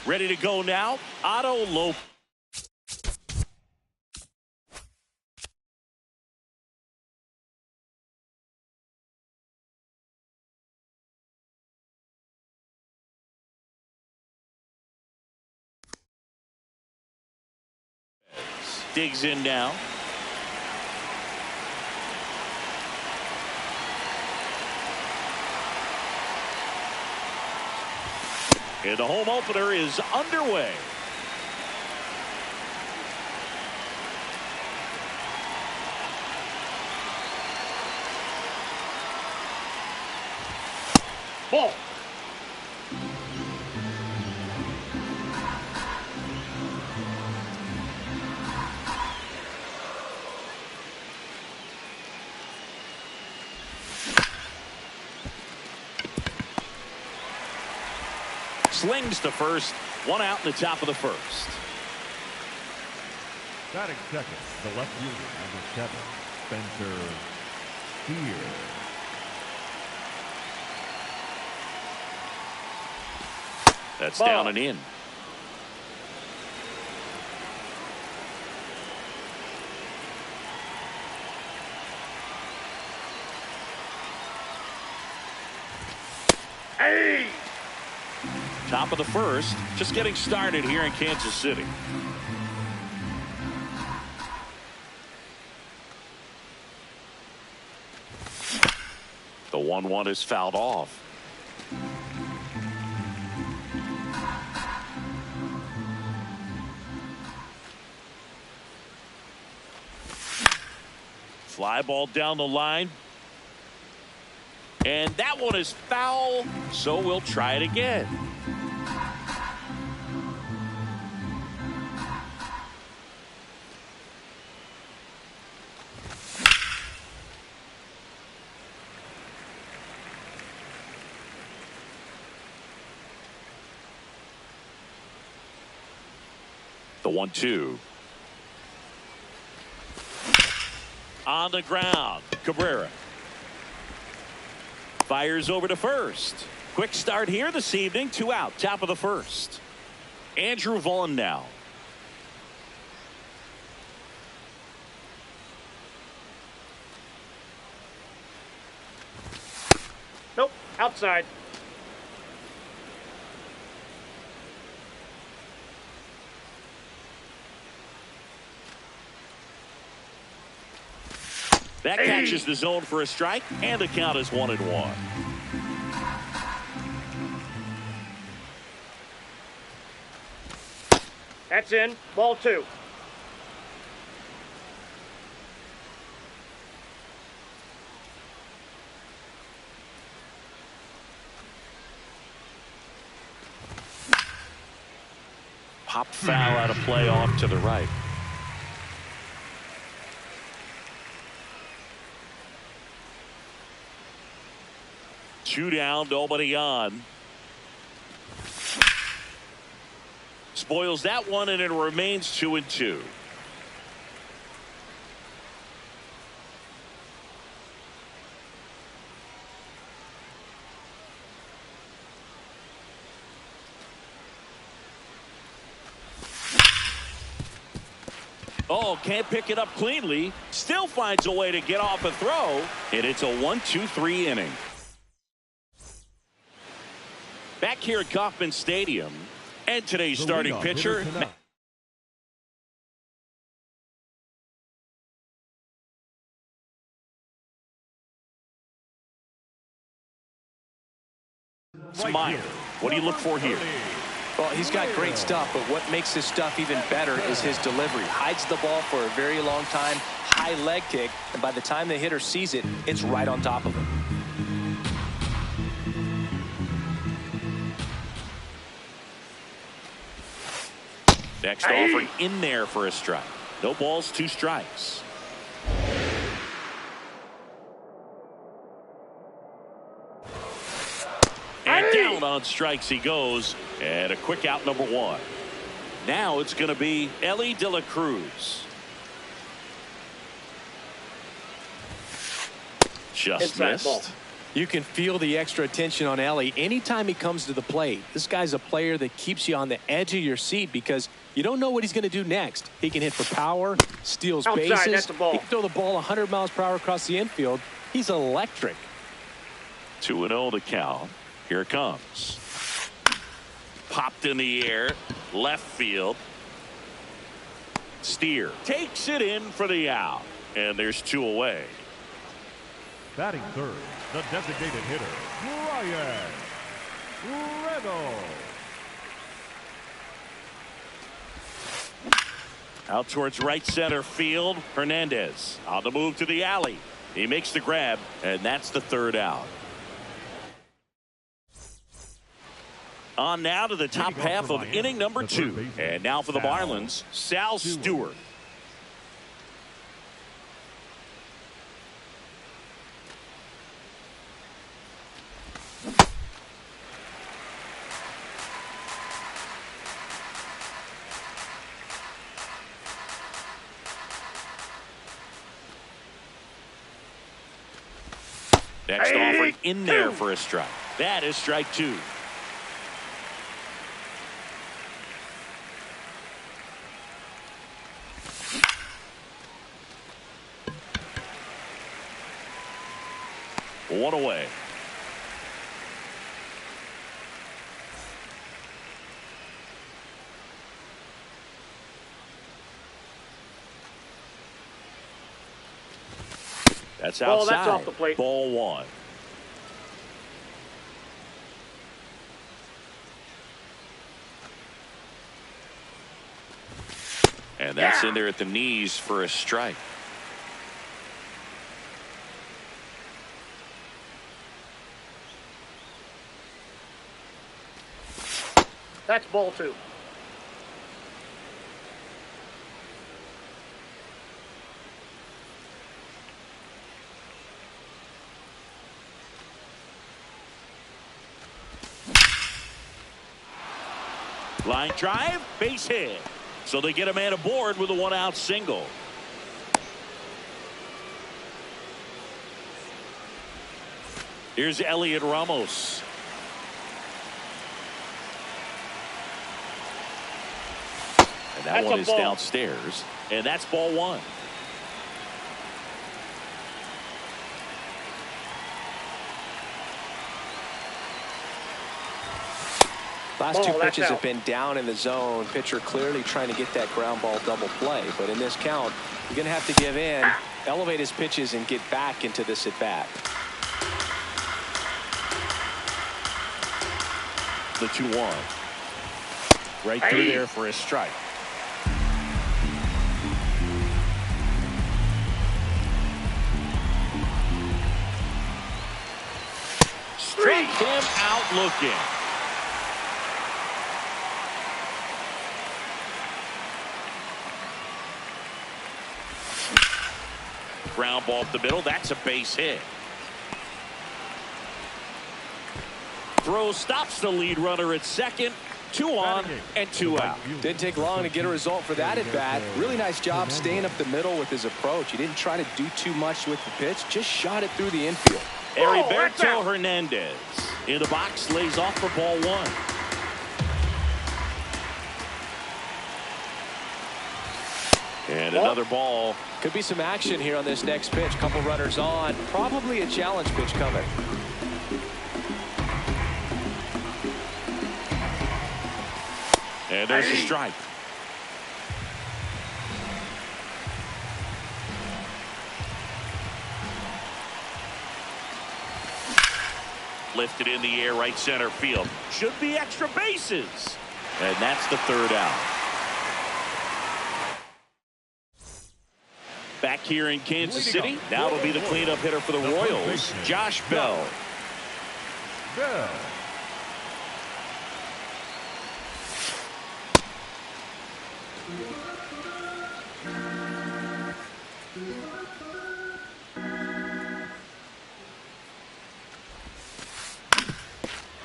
Ready to go now, Otto Lopez. Digs in now. And the home opener is underway. Ball. Slings to first. One out in the top of the first. Batting second, the left fielder, number 7, Spencer Steer. That's down and in. Hey! Top of the first, just getting started here in Kansas City. The 1-1 is fouled off. Fly ball down the line. And that one is foul, so we'll try it again. The 1-2. On the ground, Cabrera. Fires over to first. Quick start here this evening. 2 out, top of the first. Andrew Vaughn now. Nope, outside. That catches the zone for a strike, and the count is 1-1. That's in. Ball 2. Pop foul out of play off to the right. Two down, nobody on. Spoils that one, and it remains 2-2. Oh, can't pick it up cleanly. Still finds a way to get off a throw. And it's a 1-2-3 inning. Back here at Kauffman Stadium. And today's starting pitcher. Meyer. What do you look for here? Well, he's got great stuff, but what makes his stuff even better is his delivery. Hides the ball for a very long time, high leg kick, and by the time the hitter sees it, it's right on top of him. Next offering in there for a strike. No balls, 2 strikes. And down on strikes he goes. And a quick out, number 1. Now it's going to be Elly De La Cruz. Just missed. Ball. You can feel the extra attention on Elly anytime he comes to the plate. This guy's a player that keeps you on the edge of your seat because you don't know what he's going to do next. He can hit for power, steals bases. That's the ball. He can throw the ball 100 miles per hour across the infield. He's electric. 2-0 to count. Here it comes. Popped in the air. Left field. Steer takes it in for the out. And there's 2 away. Batting third, the designated hitter, Brian Reynolds. Out towards right center field. Hernandez on the move to the alley. He makes the grab, and that's the 3rd out. On now to the top half of inning number 2. And now for the Marlins, Sal Stewart. Next offering in there for a strike. That is strike 2. One away. That's outside. That's off the plate. Ball 1. And that's in there at the knees for a strike. That's ball 2. Line drive, base hit. So they get a man aboard with a 1-out single. Here's Elliot Ramos. And that one is downstairs. And that's ball 1. Last 2 pitches have been down in the zone. Pitcher clearly trying to get that ground ball double play. But in this count, you're going to have to give in, elevate his pitches, and get back into this at bat. The 2-1. Right through there for a strike. Struck him out looking. Ground ball up the middle. That's a base hit. Throw stops the lead runner at second. 2 on and 2 out. Didn't take long to get a result for that at bat. Really nice job staying up the middle with his approach. He didn't try to do too much with the pitch. Just shot it through the infield. Heriberto Hernandez in the box, lays off for ball 1. And another ball. Could be some action here on this next pitch. Couple runners on. Probably a challenge pitch coming. And there's a strike. Lifted in the air, right center field. Should be extra bases. And that's the third out. Back here in Kansas City. Now it'll be the cleanup hitter for the Royals, Josh Bell.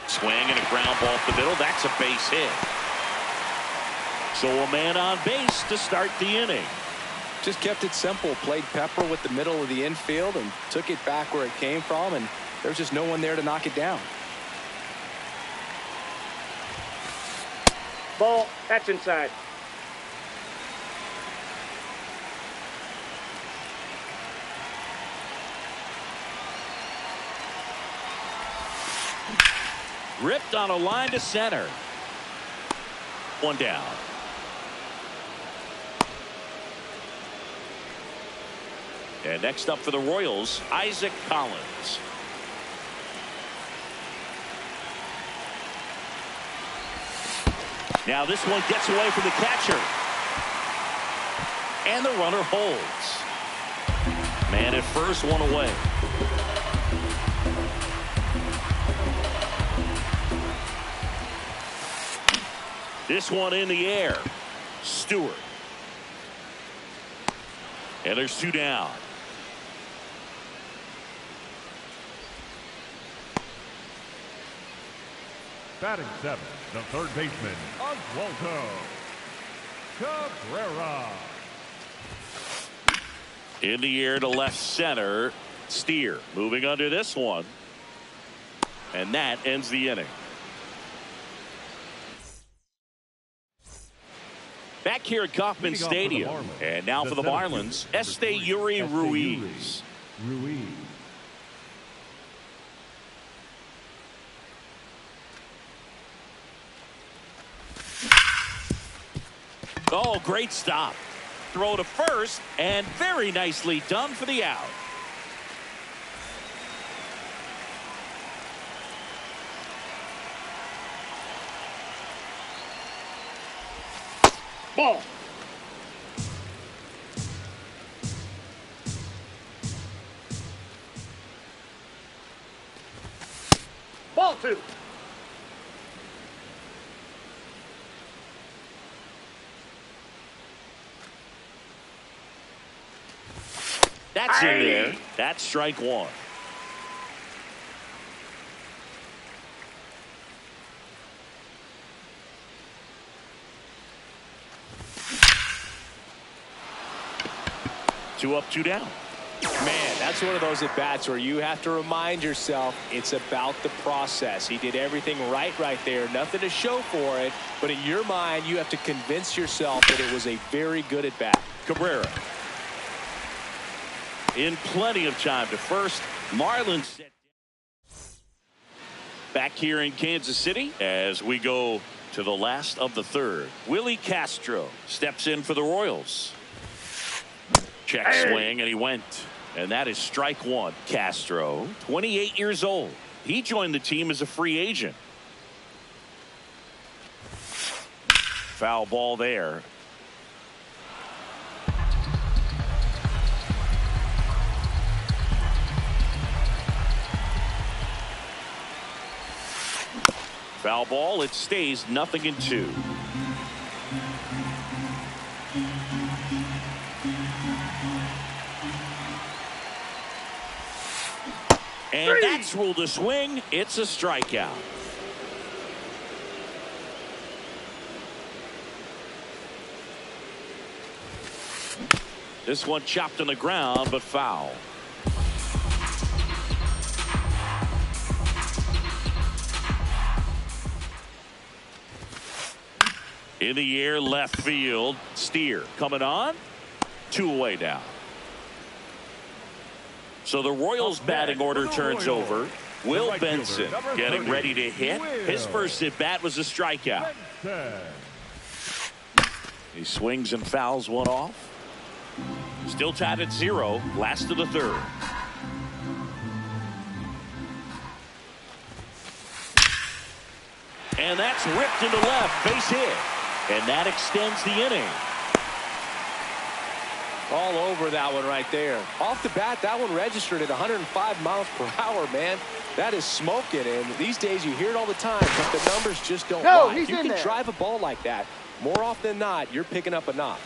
Swing and a ground ball up the middle. That's a base hit. So a man on base to start the inning. Just kept it simple. Played pepper with the middle of the infield and took it back where it came from, and there's just no one there to knock it down. Ball. That's inside. Ripped on a line to center. One down. And next up for the Royals, Isaac Collins. Now this one gets away from the catcher. And the runner holds. Man at first, one away. This one in the air. Stewart. And there's two down. Batting seventh, the third baseman, Oswaldo Cabrera. In the air to left center. Steer moving under this one. And that ends the inning. Back here at Kauffman Stadium. And now for the Marlins, Esteury Ruiz. Oh, great stop. Throw to first, and very nicely done for the out. Ball. Ball two. That's in there. That's strike one. Two up, two down. Man, that's one of those at-bats where you have to remind yourself it's about the process. He did everything right there. Nothing to show for it. But in your mind, you have to convince yourself that it was a very good at-bat. Cabrera. In plenty of time to first. Marlins back here in Kansas City as we go to the last of the third. Willie Castro steps in for the Royals. Check swing, and he went. And that is strike one. Castro, 28 years old. He joined the team as a free agent. Foul ball there. Foul ball. It stays 0-2. And that's ruled a swing. It's a strikeout. This one chopped on the ground, but foul. In the air, left field. Steer coming on. 2 away now. So the Royals batting order turns over. Will Benson getting ready to hit. His first at bat was a strikeout. He swings and fouls one off. Still tied at 0, last of the 3rd. And that's ripped into left, base hit. And that extends the inning. All over that one right there. Off the bat, that one registered at 105 miles per hour, man. That is smoking, and these days you hear it all the time, but the numbers just don't lie. If you can drive a ball like that, more often than not, you're picking up a knock.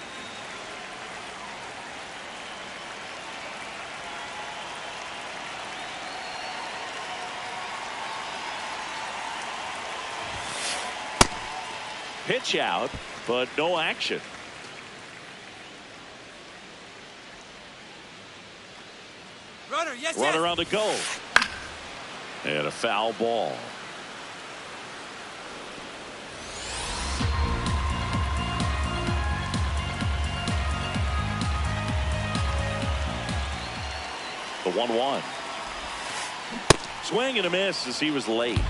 Pitch out, but no action. Runner on the go. And a foul ball. The 1-1. Swing and a miss as he was late.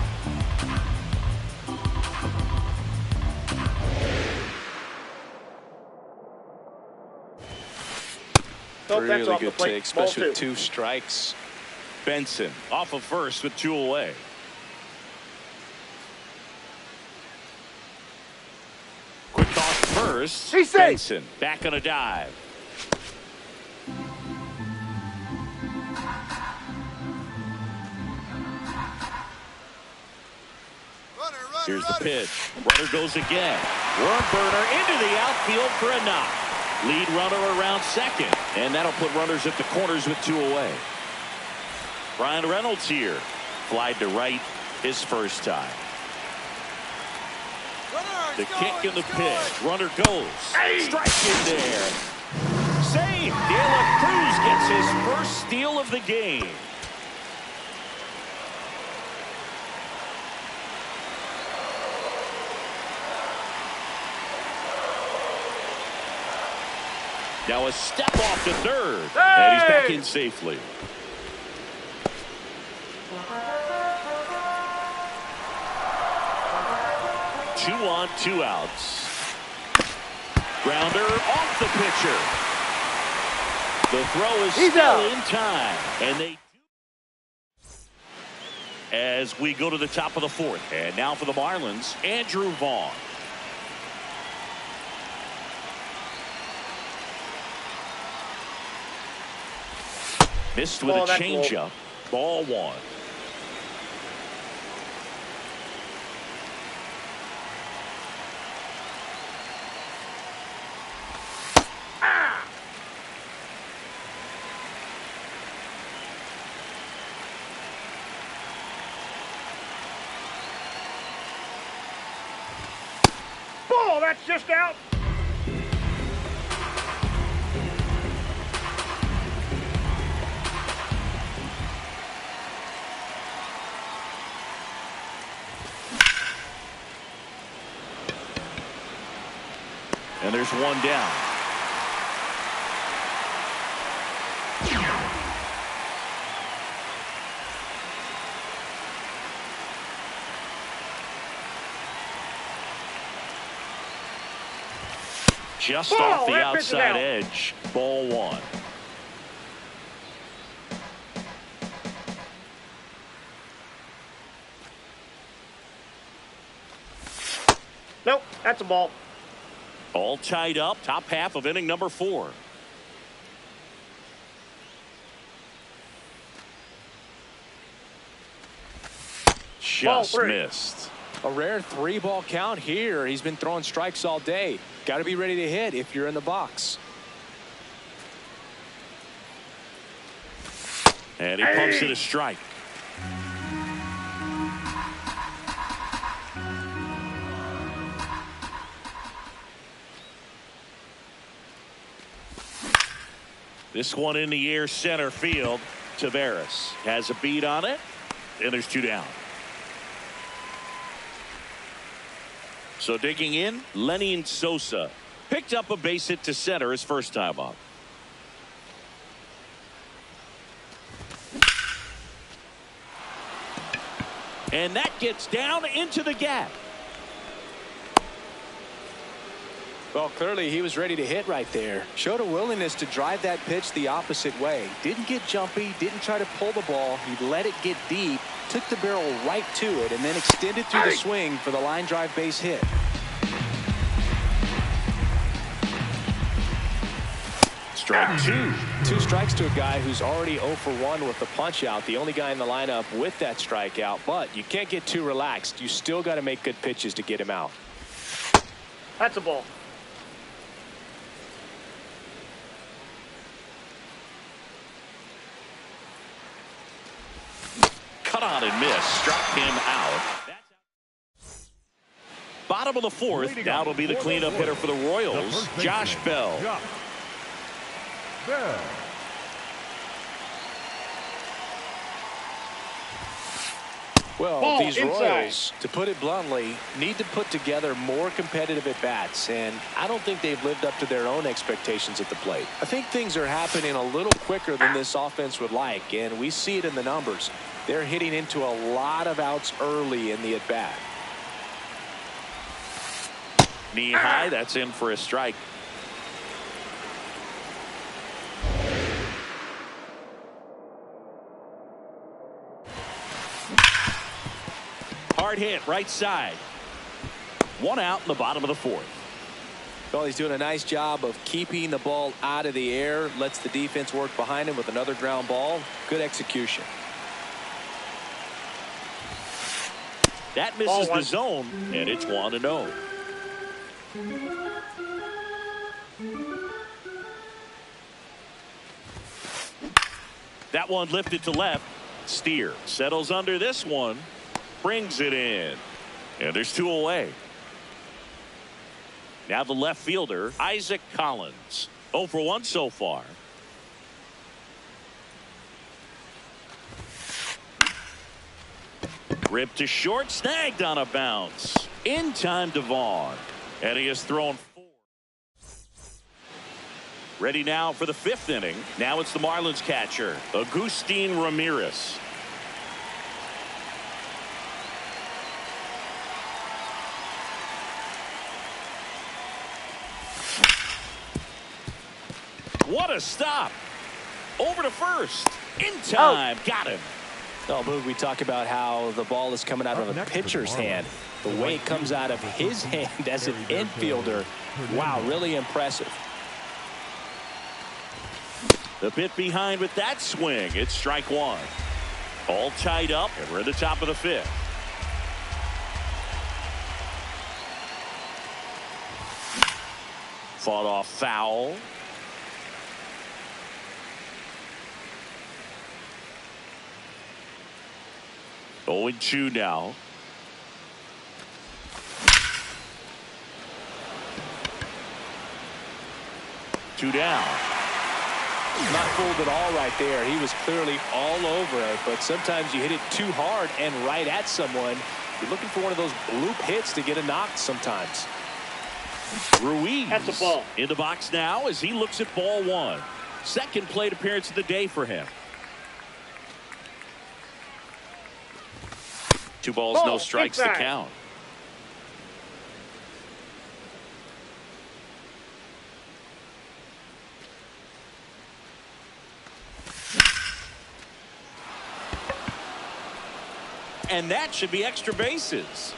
Really good take, especially with 2 strikes. Benson off of first with 2 away. Quick toss first. Benson back on a dive. Here's the pitch. Runner goes again. Worm burner into the outfield for a knock. Lead runner around second, and that'll put runners at the corners with 2 away. Ryan Reynolds here. Flied to right his first time. The kick and the pitch. Runner goes. Strike in there. Save. De La Cruz gets his first steal of the game. Now a step off to third. And he's back in safely. Two on, 2 outs. Grounder off the pitcher. The throw is still in time. And they as we go to the top of the 4th. And now for the Marlins, Andrew Vaughn. Missed with a changeup. Ball 1. Ball, that's just out. And there's 1 down. Just off the outside edge. Ball 1. Nope, that's a ball. All tied up. Top half of inning number 4. Just missed. A rare 3-ball count here. He's been throwing strikes all day. Got to be ready to hit if you're in the box. And he pumps it a strike. This one in the air, center field. Taveras has a beat on it, and there's 2 down. So digging in, Lenny Sosa picked up a base hit to center his first time up. And that gets down into the gap. Well, clearly he was ready to hit right there. Showed a willingness to drive that pitch the opposite way. Didn't get jumpy, didn't try to pull the ball. He let it get deep, took the barrel right to it, and then extended through the swing for the line drive base hit. Strike two. 2 strikes to a guy who's already 0 for 1 with the punch out. The only guy in the lineup with that strikeout. But you can't get too relaxed. You still got to make good pitches to get him out. That's a ball. Cut on and miss. Struck him out. Bottom of the 4th. Now it'll be the cleanup hitter for the Royals, Josh Bell. Well, Ball these inside. Royals, to put it bluntly, need to put together more competitive at-bats, and I don't think they've lived up to their own expectations at the plate. I think things are happening a little quicker than this offense would like, and we see it in the numbers. They're hitting into a lot of outs early in the at-bat. Knee high, that's in for a strike. Hard hit, right side. 1 out in the bottom of the 4th. Well, he's doing a nice job of keeping the ball out of the air. Lets the defense work behind him with another ground ball. Good execution. That misses the zone, and it's 1-0. That one lifted to left. Steer settles under this one. Brings it in. And there's 2 away. Now the left fielder, Isaac Collins. 0 for 1 so far. Ripped to short, snagged on a bounce. In time to Vaughn. And he has thrown 4. Ready now for the 5th inning. Now it's the Marlins catcher, Agustin Ramirez. What a stop. Over to first. In time. Got him. Oh, Boog, we talk about how the ball is coming out of a pitcher's hand. The way it comes out of his hand as an infielder. Wow, really impressive. The bit behind with that swing. It's strike 1. All tied up, and we're at the top of the 5th. Fought off foul. Oh, and 2 now. Two down. Not fooled at all right there. He was clearly all over it, but sometimes you hit it too hard and right at someone. You're looking for one of those bloop hits to get a knock sometimes. Ruiz. That's a ball. In the box now as he looks at ball 1. Second plate appearance of the day for him. 2 balls, no strikes to count. And that should be extra bases.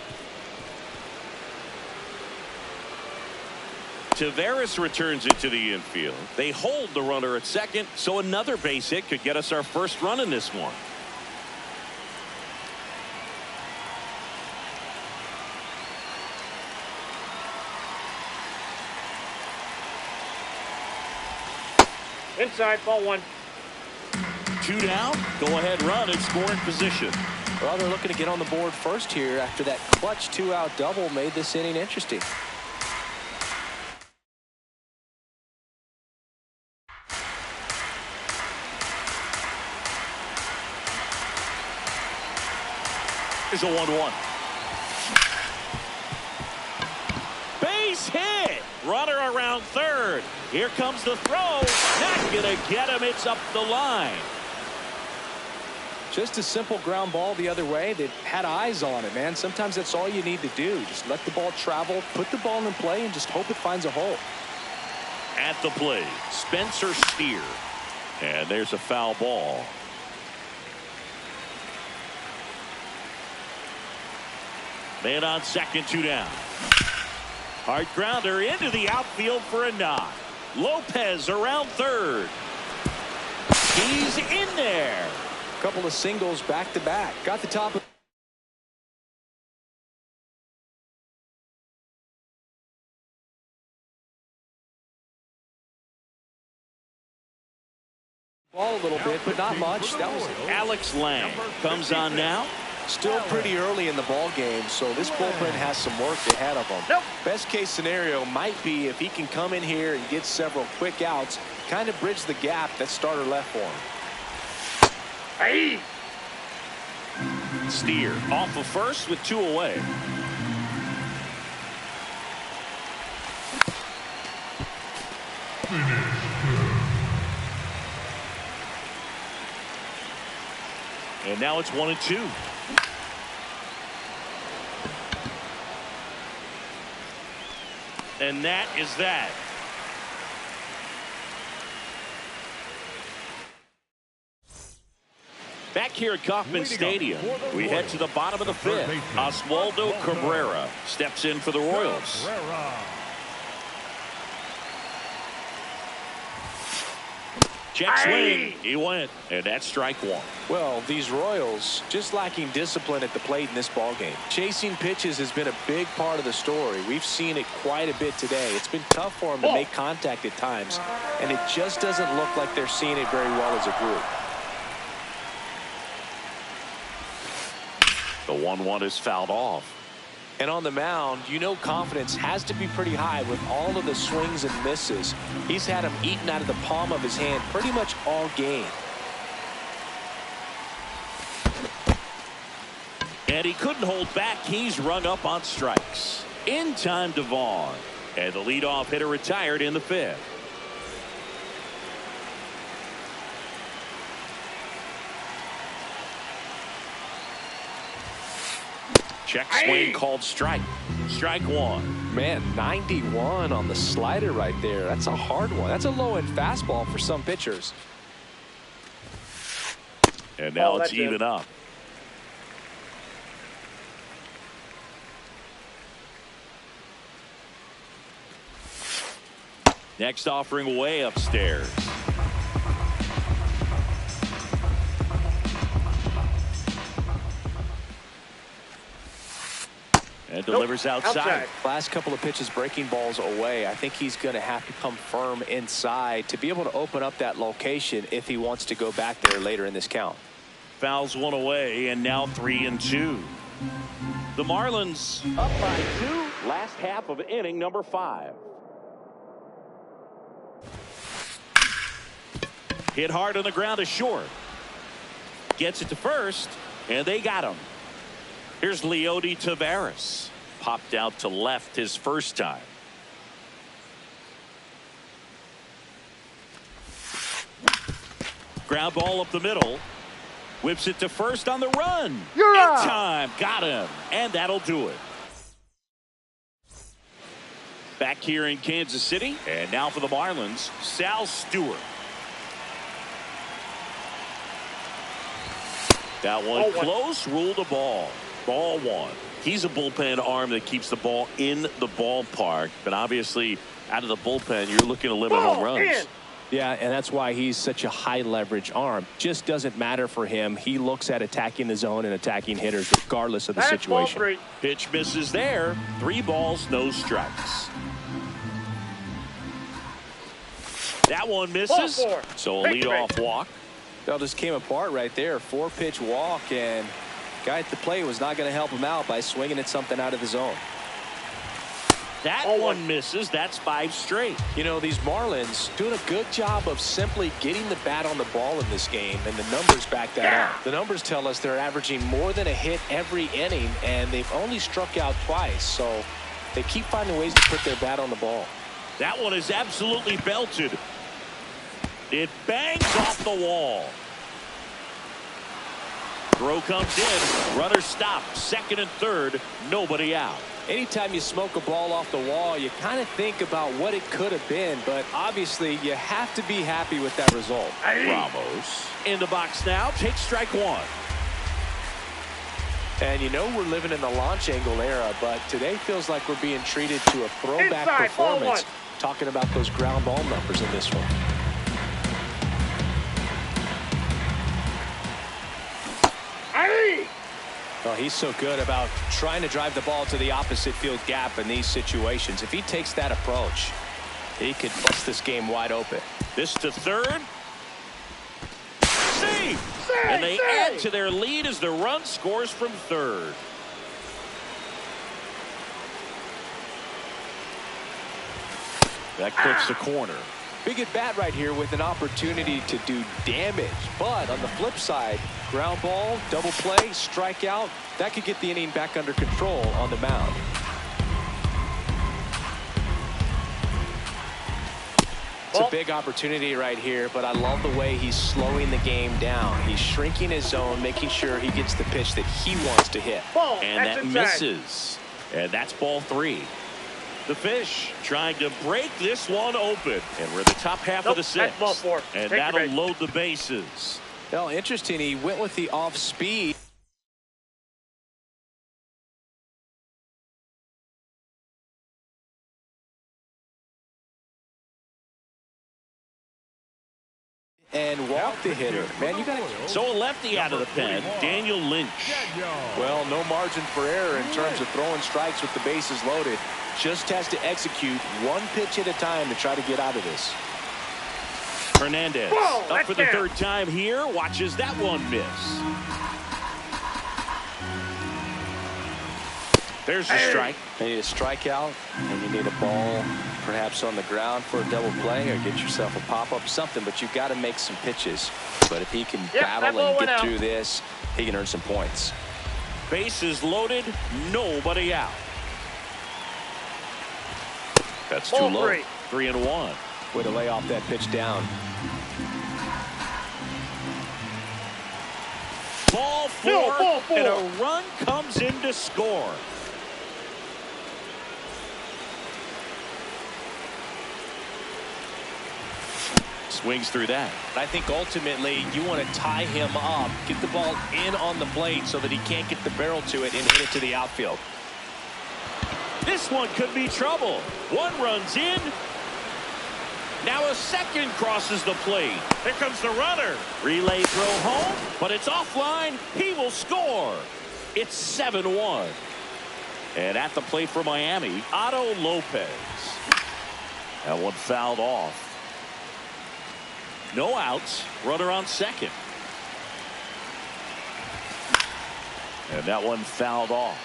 Taveras returns it to the infield. They hold the runner at second, so another base hit could get us our first run in this one. Inside, ball 1. 2 down. Go ahead run in scoring position. Well, they're looking to get on the board first here after that clutch 2-out double made this inning interesting. Here's a 1-1. Base hit. Runner around third. Here comes the throw. Not going to get him. It's up the line. Just a simple ground ball the other way that had eyes on it, man. Sometimes that's all you need to do. Just let the ball travel, put the ball in play, and just hope it finds a hole. At the plate, Spencer Steer. And there's a foul ball. Man on second, 2 down. Hard grounder into the outfield for a knock. Lopez around third. He's in there. Couple of singles back to back. Got the top of ball a little bit, but not much. That was Alex Lang comes on now. still pretty early in the ball game, so this bullpen has some work ahead of them. Best case scenario might be if he can come in here and get several quick outs, kind of bridge the gap that starter left for him. Hey! Steer off of first with 2 away. And now it's 1-2. And that is that. Back here at Kauffman Stadium, we head to the bottom of the 5th. Oswaldo Cabrera steps in for the Royals. Check swing. He went. And that's strike 1. Well, these Royals just lacking discipline at the plate in this ball game. Chasing pitches has been a big part of the story. We've seen it quite a bit today. It's been tough for them to make contact at times, and it just doesn't look like they're seeing it very well as a group. The 1-1 is fouled off. And on the mound, you know confidence has to be pretty high with all of the swings and misses. He's had them eaten out of the palm of his hand pretty much all game. And he couldn't hold back. He's rung up on strikes. In time to Vaughn. And the leadoff hitter retired in the 5th. Check swing called strike. Strike 1. Man, 91 on the slider right there. That's a hard one. That's a low-end fastball for some pitchers. And now it's even up. Next offering way upstairs. And delivers outside. Last couple of pitches breaking balls away. I think he's going to have to come firm inside to be able to open up that location if he wants to go back there later in this count. Fouls 1 away, and now 3-2. The Marlins up by 2. Last half of inning number 5. Hit hard on the ground to short. Gets it to first, and they got him. Here's Leody Taveras. Popped out to left his first time. Ground ball up the middle. Whips it to first on the run. You're in out. time. Got him. And that'll do it. Back here in Kansas City. And now for the Marlins, Sal Stewart. That one close. Ruled a ball. Ball 1. He's a bullpen arm that keeps the ball in the ballpark. But obviously, out of the bullpen, you're looking to limit home runs. Yeah, and that's why he's such a high leverage arm. Just doesn't matter for him. He looks at attacking the zone and attacking hitters regardless of the situation. Pitch misses there. 3 balls, no strikes. That one misses. So a leadoff walk. That just came apart right there. 4-pitch walk, and guy at the plate was not going to help him out by swinging at something out of the zone. That one misses. That's 5 straight. You know, these Marlins doing a good job of simply getting the bat on the ball in this game, and the numbers back that up. The numbers tell us they're averaging more than a hit every inning, and they've only struck out twice, so they keep finding ways to put their bat on the ball. That one is absolutely belted. It bangs off the wall. Throw comes in. Runner stopped. Second and third. Nobody out. Anytime you smoke a ball off the wall, you kind of think about what it could have been, but obviously you have to be happy with that result. Ramos in the box now. Takes strike one. And you know we're living in the launch angle era, but today feels like we're being treated to a throwback Inside, performance. Talking about those ground ball numbers in this one. Well, he's so good about trying to drive the ball to the opposite field gap in these situations. If he takes that approach, he could bust this game wide open. This to third. Save! And they add to their lead as the run scores from third. That clips the corner. Big at bat right here with an opportunity to do damage. But on the flip side, ground ball, double play, strikeout, that could get the inning back under control on the mound. It's a big opportunity right here, but I love the way he's slowing the game down. He's shrinking his zone, making sure he gets the pitch that he wants to hit. And that misses. And that's ball three. The Fish trying to break this one open. And we're in the top half of the sixth. And that'll load the bases. Well, interesting. He went with the off speed. And walk the hitter. Man, you got to. So a lefty out of the pen, Daniel Lynch. Well, no margin for error in terms of throwing strikes with the bases loaded. Just has to execute one pitch at a time to try to get out of this. Hernandez up for the third time here. Watches that one miss. There's the strike. You need a strikeout, and you need a ball perhaps on the ground for a double play, or get yourself a pop-up, something, but you've got to make some pitches. But if he can battle and get through this, he can earn some points. Bases loaded, nobody out. That's too low. 3-1. Way to lay off that pitch down. Ball four, and a run comes in to score. Swings through that. I think ultimately you want to tie him up, get the ball in on the plate so that he can't get the barrel to it and hit it to the outfield. This one could be trouble. One runs in. Now a second crosses the plate. Here comes the runner. Relay throw home, but it's offline. He will score. It's 7-1. And at the plate for Miami, Otto Lopez. That one fouled off. No outs. Runner on second. And that one fouled off.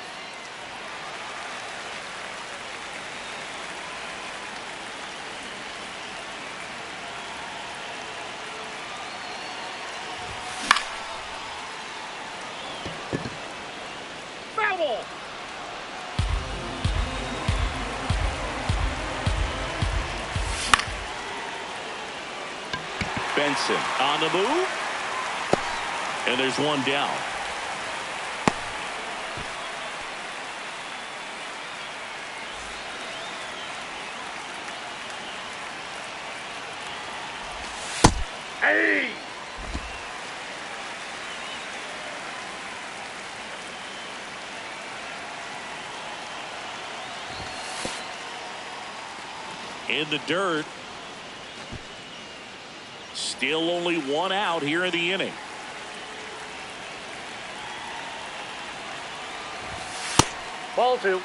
Foul. Benson on the move. And there's one down. Hey. In the dirt. Still only one out here in the inning. Ball two.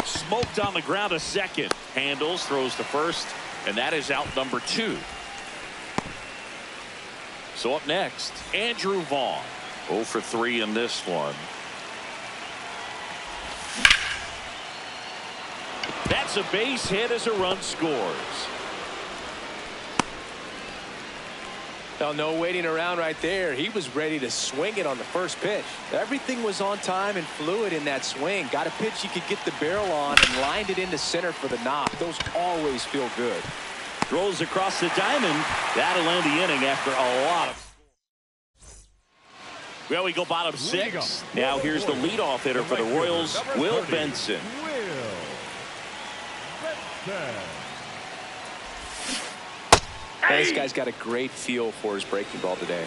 Smoked on the ground a second. Handles, throws to first, and that is out number 2. So up next, Andrew Vaughn. 0 for 3 in this one. That's a base hit as a run scores. Well, no waiting around right there. He was ready to swing it on the first pitch. Everything was on time and fluid in that swing. Got a pitch you could get the barrel on and lined it into center for the knock. Those always feel good. Throws across the diamond. That'll end the inning after a lot of. Well, we go bottom six. Now here's the leadoff hitter for the Royals, Will Benson. This guy's got a great feel for his breaking ball today.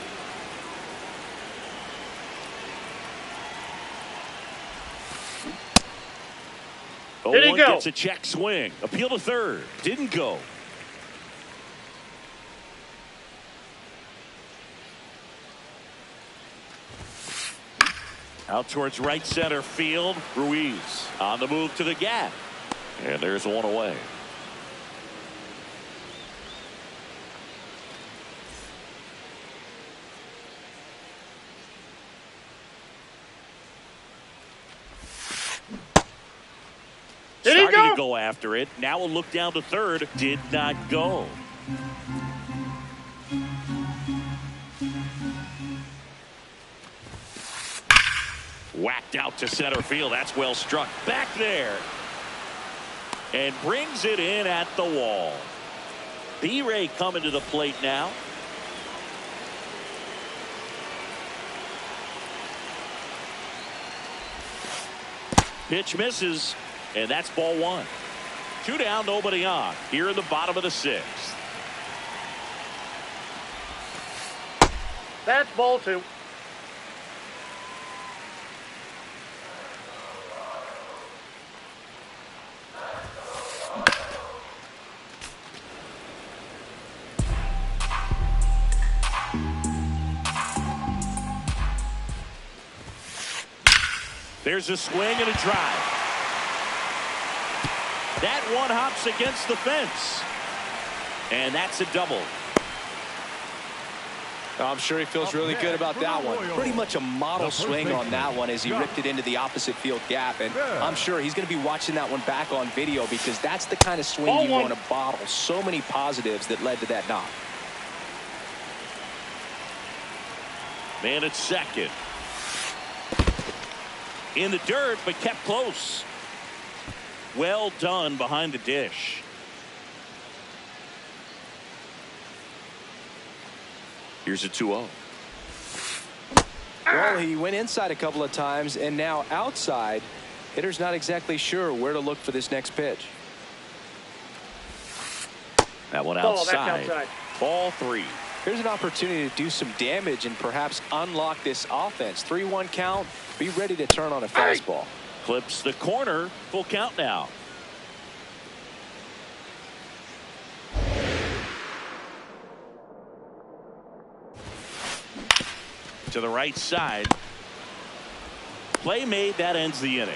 Did he go? Gets a check swing. Appeal to third. Didn't go. Out towards right center field. Ruiz on the move to the gap. And there's one away. Starting to go after it. Now we'll look down to third. Did not go. Whacked out to center field. That's well struck. Back there. And brings it in at the wall. B-Ray coming to the plate now. Pitch misses. And that's ball one. 2 down, nobody on. Here in the bottom of the sixth. That's ball 2. There's a swing and a drive. That one hops against the fence. And that's a double. I'm sure he feels really good about that one. Pretty much a model swing on that one as he ripped it into the opposite field gap. And I'm sure he's going to be watching that one back on video because that's the kind of swing you want to bottle. So many positives that led to that knock. Man at second. In the dirt, but kept close. Well done behind the dish. Here's a 2-0. Well, he went inside a couple of times and now outside. Hitter's not exactly sure where to look for this next pitch. That one Oh, that's outside. outside. Ball 3. Here's an opportunity to do some damage and perhaps unlock this offense. 3-1 count. Be ready to turn on a fastball. Clips the corner. Full count now. To the right side. Play made. That ends the inning.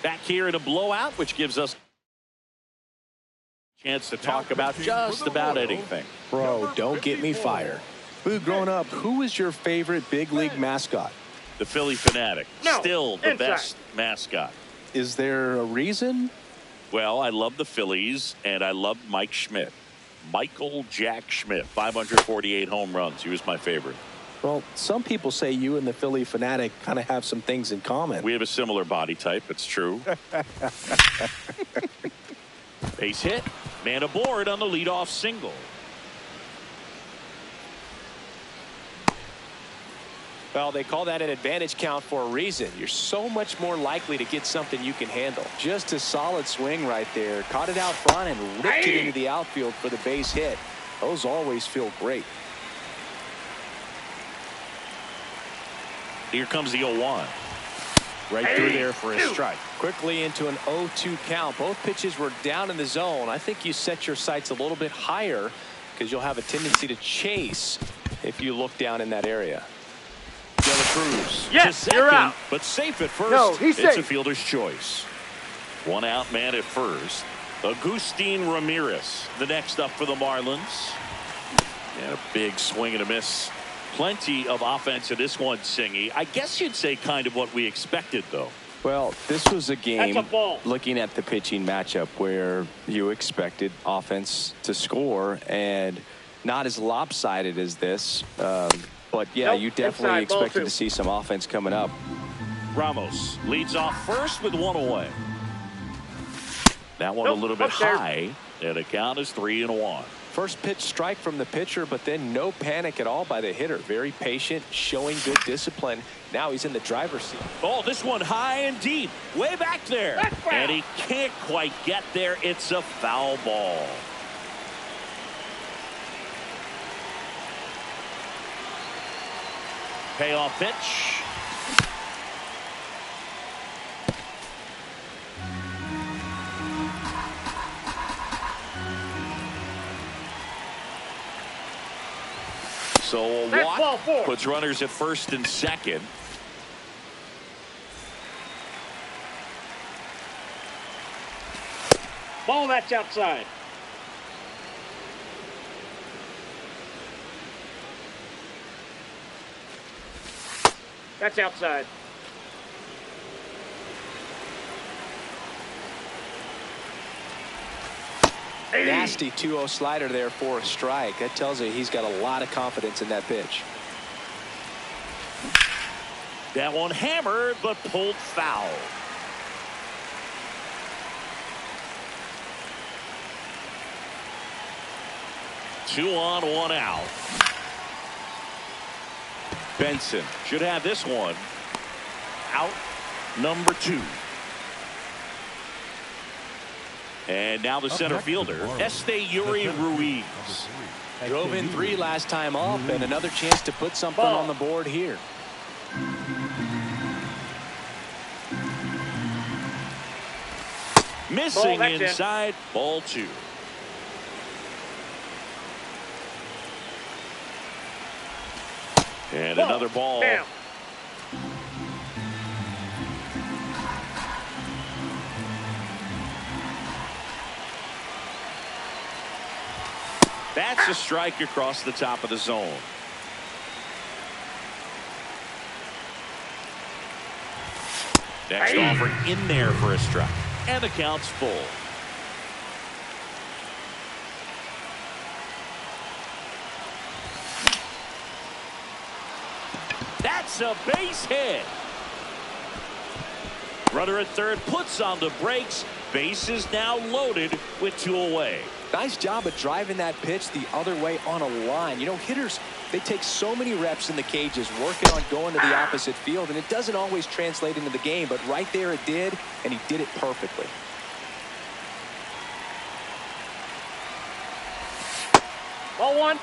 Back here in a blowout, which gives us a chance to talk about just about anything. Bro, don't get me fired. Boo, growing up, who was your favorite big league mascot? The Philly Fanatic. No, Still the inside. best mascot. Is there a reason? Well, I love the Phillies, and I love Mike Schmidt. Michael Jack Schmidt, 548 home runs. He was my favorite. Well, some people say you and the Philly Fanatic kind of have some things in common. We have a similar body type. It's true. Base hit. Man aboard on the leadoff single. Well, they call that an advantage count for a reason. You're so much more likely to get something you can handle. Just a solid swing right there. Caught it out front and ripped it into the outfield for the base hit. Those always feel great. Here comes the 0-1. Right through there for a strike. Quickly into an 0-2 count. Both pitches were down in the zone. I think you set your sights a little bit higher because you'll have a tendency to chase if you look down in that area. De La Cruz. Yes, to second, you're out. But safe at first. No, he's it's safe. a fielder's choice. One out man at first. Agustin Ramirez, the next up for the Marlins. And a big swing and a miss. Plenty of offense in this one, Singy. I guess you'd say kind of what we expected, though. Well, this was a game, looking at the pitching matchup, where you expected offense to score, and not as lopsided as this. But, yeah, you definitely expected to see some offense coming up. Ramos leads off first with one away. That one a little bit high, and the count is 3-1. First pitch strike from the pitcher, but then no panic at all by the hitter. Very patient, showing good discipline. Now he's in the driver's seat. Oh, this one high and deep, way back there. And he can't quite get there. It's a foul ball. Payoff pitch. So a walk puts runners at first and second. Ball, that's outside. That's outside. Nasty 2-0 slider there for a strike. That tells you he's got a lot of confidence in that pitch. That one hammered, but pulled foul. Two on, one out. Benson should have this one. Out number 2. And now the center fielder, Yuri Ruiz. Drove in 3 last time up, and another chance to put something on the board here. Missing inside, ball 2. And another ball. Damn. That's a strike across the top of the zone. Next offer in there for a strike. And the count's full. That's a base hit. Runner at third puts on the brakes. Base is now loaded with 2 away. Nice job of driving that pitch the other way on a line. You know, hitters, they take so many reps in the cages working on going to the opposite field, and it doesn't always translate into the game, but right there it did, and he did it perfectly. Ball 1.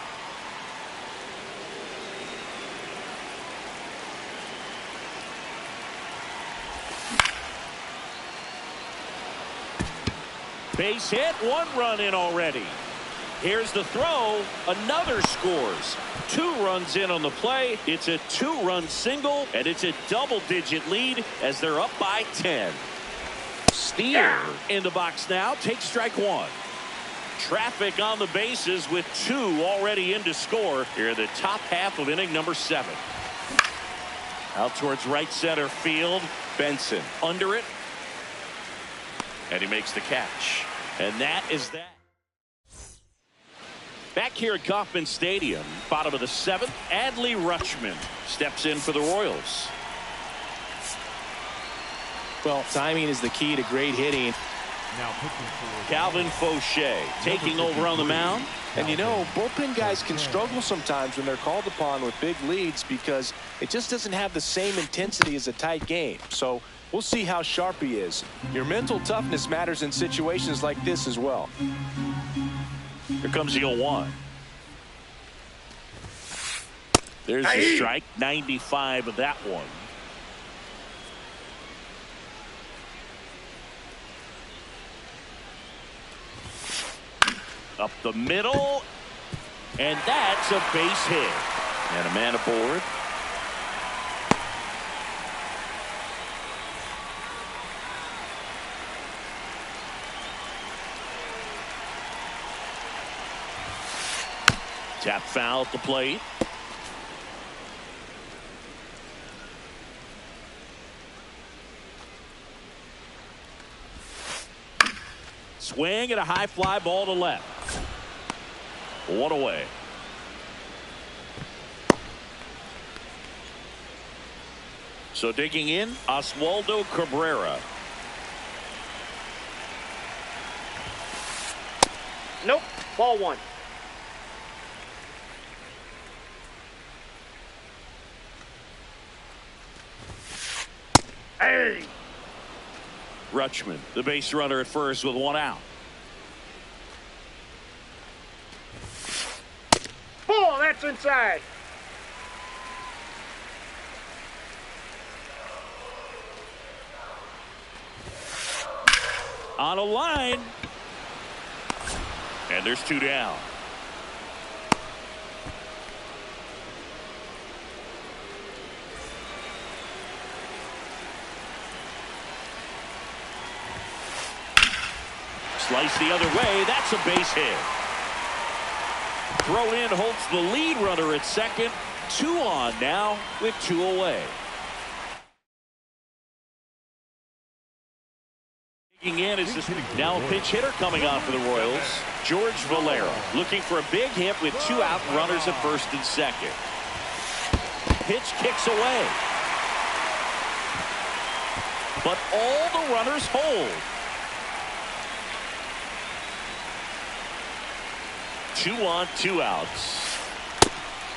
Base hit, 1 run in already. Here's the throw, another scores. 2 runs in on the play. It's a 2-run single, and it's a double-digit lead as they're up by 10. Steer in the box now, takes strike 1. Traffic on the bases with 2 already in to score here in the top half of inning number 7. Out towards right center field. Benson under it. And he makes the catch. And that is that. Back here at Kauffman Stadium, bottom of the 7th, Adley Rutschman steps in for the Royals. Well, timing is the key to great hitting. Now pitching for Calvin Fauché taking over on the mound. And you know, bullpen guys can struggle sometimes when they're called upon with big leads because it just doesn't have the same intensity as a tight game. So we'll see how sharp he is. Your mental toughness matters in situations like this as well. Here comes the 0-1. There's the strike, 95 of that one. Up the middle, and that's a base hit. And a man aboard. Tap foul at the plate. swing and a high fly ball to left. One away. So digging in, Oswaldo Cabrera. Nope. Ball one. Hey! Rutschman, the base runner at first with one out. Ball, that's inside. On a line. And there's two down. Slice the other way. That's a base hit. Throw in holds the lead runner at second. 2 on now with 2 away. In is this now a pinch hitter coming on for the Royals. George Valera looking for a big hit with 2 out, runners at first and second. Pitch kicks away. But all the runners hold. 2 on, 2 outs.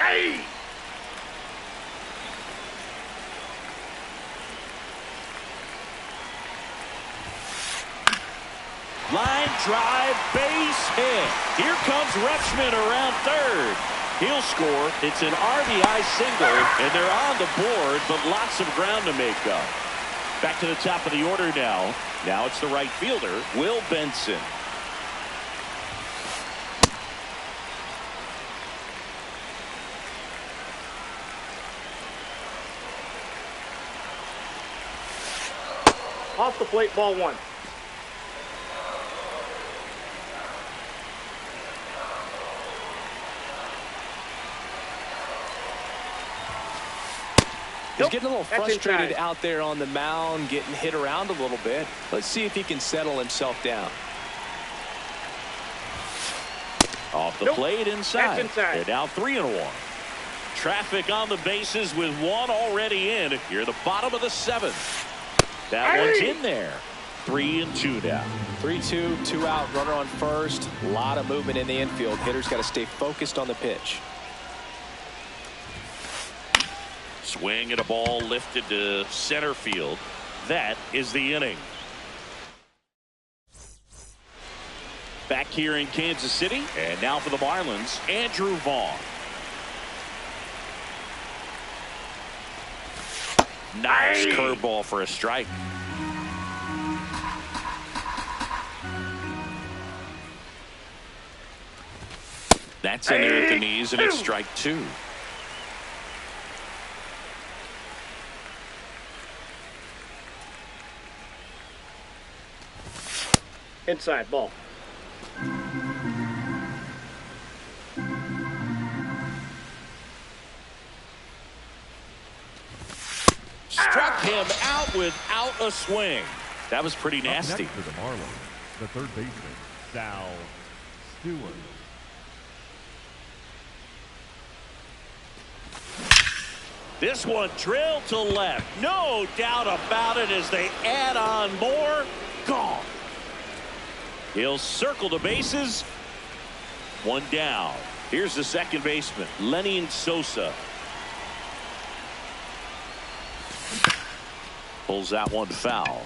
Hey! Line drive, base hit. Here comes Rutschman around third. He'll score. It's an RBI single, and they're on the board, but lots of ground to make up. Back to the top of the order now. Now it's the right fielder, Will Benson. Off the plate, ball one. He's getting a little frustrated inside. out there on the mound, getting hit around a little bit. Let's see if he can settle himself down. Off the plate inside. That's inside. They're now 3-1. Traffic on the bases with 1 already in. Here the bottom of the 7th. That one's in there. 3-2 now. 3-2, 2 out, runner on first. A lot of movement in the infield. Hitter's got to stay focused on the pitch. Swing and a ball lifted to center field. That is the inning. Back here in Kansas City, and now for the Marlins, Andrew Vaughn. Nice curveball for a strike. That's in there at the knees, and it's strike 2. Inside, ball. Struck him out without a swing. That was pretty nasty. Up next for the Marlins, the third baseman, Sal Stewart. This one drilled to left. No doubt about it as they add on more. Gone. He'll circle the bases. 1 down. Here's the second baseman, Lenin Sosa. Pulls that one foul.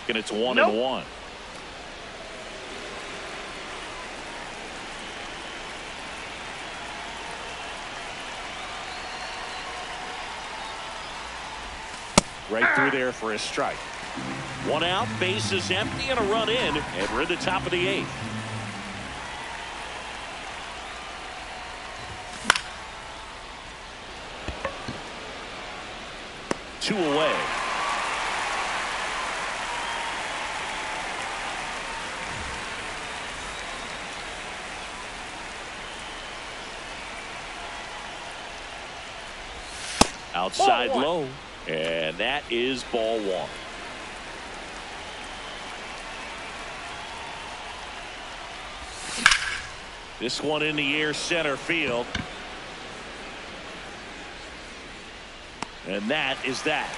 And it's 1-1. Right through there for a strike. 1 out, bases empty, and a run in, and we're at the top of the 8th. Two away. Outside Ball one. low. And that is ball one. This one in the air, center field. And that is that.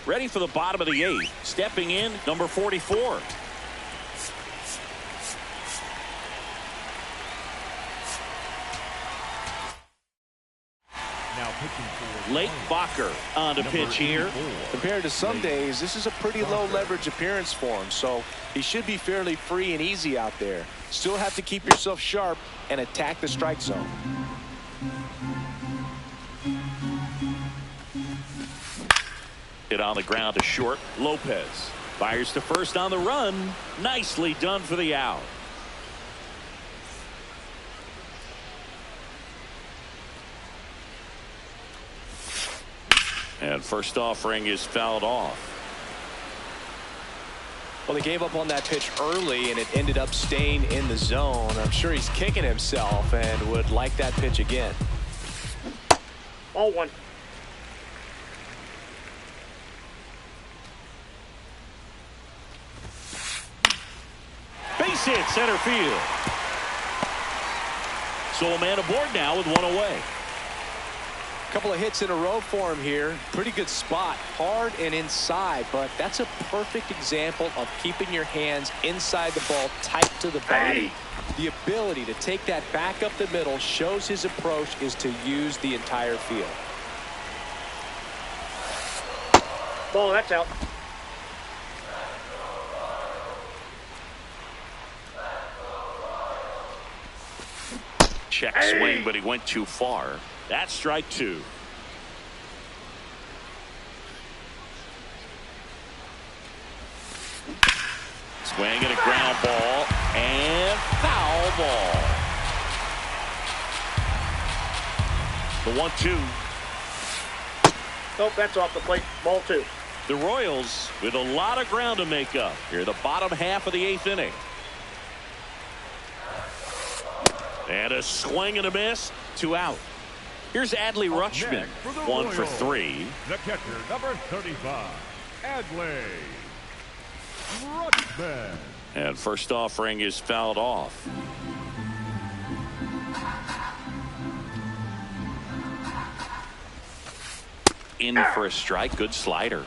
Ready for the bottom of the eighth. Stepping in, number 44. Now pitching for Lake Bacher on the pitch here. Compared to some days, this is a pretty low leverage appearance for him, so he should be fairly free and easy out there. Still have to keep yourself sharp and attack the strike zone. Hit on the ground to short. Lopez fires to first on the run. Nicely done for the out. And first offering is fouled off. Well, he gave up on that pitch early, and it ended up staying in the zone. I'm sure he's kicking himself and would like that pitch again. Ball one. Base hit, center field. So a man aboard now with one away. Couple of hits in a row for him here. Pretty good spot, hard and inside, but that's a perfect example of keeping your hands inside the ball, tight to the body. The ability to take that back up the middle shows his approach is to use the entire field. Ball, that's out. Check swing, but he went too far. That's strike two. Swing and a ground ball and foul ball. The 1-2. Nope, that's off the plate. Ball two. The Royals with a lot of ground to make up here, the bottom half of the eighth inning. And a swing and a miss, 2 out. Here's Adley Rutschman, for the 1 for Royals, 3. The catcher, number 35, Adley Rutschman. And first offering is fouled off. In for a strike, good slider.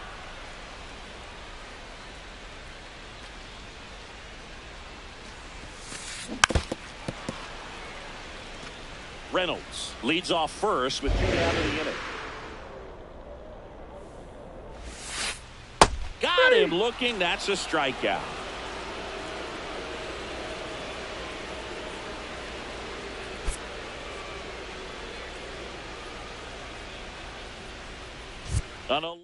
Reynolds leads off first with 2 down in the inning. Got him looking. That's a strikeout. On a